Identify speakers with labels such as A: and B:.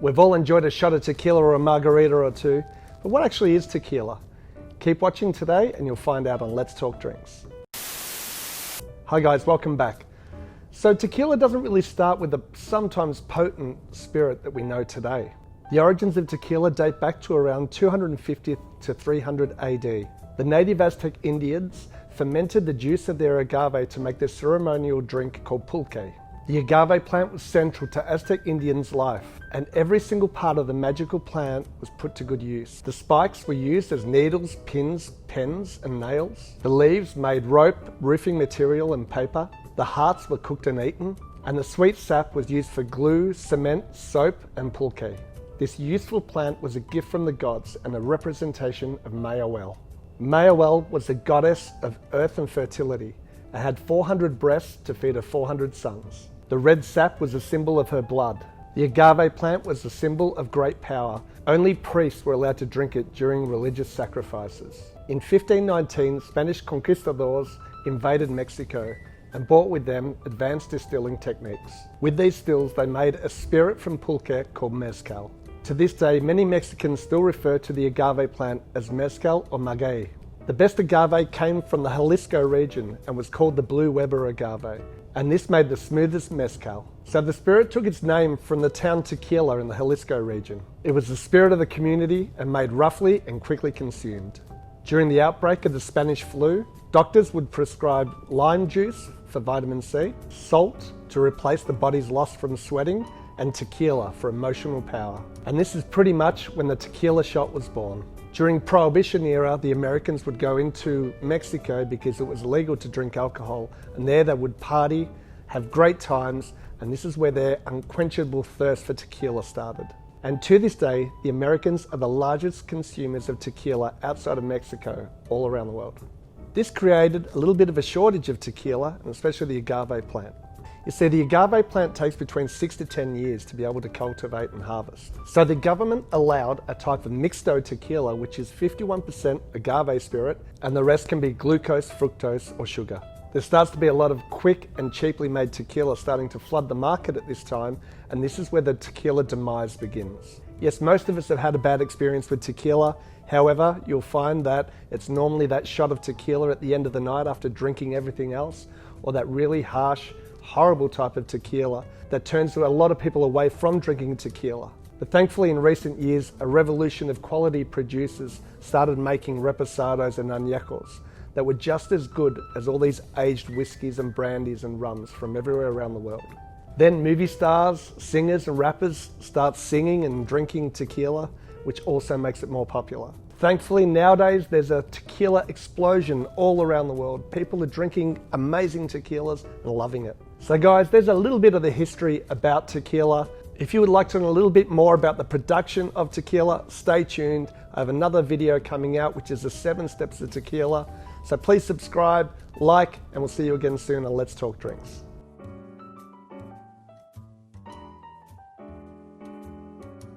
A: We've all enjoyed a shot of tequila or a margarita or two, but what actually is tequila? Keep watching today and you'll find out on Let's Talk Drinks. Hi guys, welcome back. So tequila doesn't really start with the sometimes potent spirit that we know today. The origins of tequila date back to around 250 to 300 AD. The native Aztec Indians fermented the juice of their agave to make their ceremonial drink called pulque. The agave plant was central to Aztec Indians' life, and every single part of the magical plant was put to good use. The spikes were used as needles, pins, pens, and nails. The leaves made rope, roofing material, and paper. The hearts were cooked and eaten, and the sweet sap was used for glue, cement, soap, and pulque. This useful plant was a gift from the gods and a representation of Mayawel. Mayawel was the goddess of earth and fertility, and had 400 breasts to feed her 400 sons. The red sap was a symbol of her blood. The agave plant was a symbol of great power. Only priests were allowed to drink it during religious sacrifices. In 1519, Spanish conquistadors invaded Mexico and brought with them advanced distilling techniques. With these stills, they made a spirit from pulque called mezcal. To this day, many Mexicans still refer to the agave plant as mezcal or maguey. The best agave came from the Jalisco region and was called the Blue Weber agave, and this made the smoothest mezcal. So the spirit took its name from the town Tequila in the Jalisco region. It was the spirit of the community and made roughly and quickly consumed. During the outbreak of the Spanish flu, doctors would prescribe lime juice for vitamin C, salt to replace the body's loss from sweating, and tequila for emotional power. And this is pretty much when the tequila shot was born. During Prohibition era, the Americans would go into Mexico because it was illegal to drink alcohol, and there they would party, have great times, and this is where their unquenchable thirst for tequila started. And to this day, the Americans are the largest consumers of tequila outside of Mexico, all around the world. This created a little bit of a shortage of tequila, and especially the agave plant. You see, the agave plant takes between 6 to 10 years to be able to cultivate and harvest. So the government allowed a type of mixto tequila, which is 51% agave spirit, and the rest can be glucose, fructose, or sugar. There starts to be a lot of quick and cheaply made tequila starting to flood the market at this time, and this is where the tequila demise begins. Yes, most of us have had a bad experience with tequila. However, you'll find that it's normally that shot of tequila at the end of the night after drinking everything else, or that really harsh, horrible type of tequila that turns a lot of people away from drinking tequila. But thankfully in recent years, a revolution of quality producers started making reposados and añejos that were just as good as all these aged whiskies and brandies and rums from everywhere around the world. Then movie stars, singers and rappers start singing and drinking tequila, which also makes it more popular. Thankfully, nowadays, there's a tequila explosion all around the world. People are drinking amazing tequilas and loving it. So guys, there's a little bit of the history about tequila. If you would like to know a little bit more about the production of tequila, stay tuned. I have another video coming out, which is the 7 steps of tequila. So please subscribe, like, and we'll see you again soon on Let's Talk Drinks.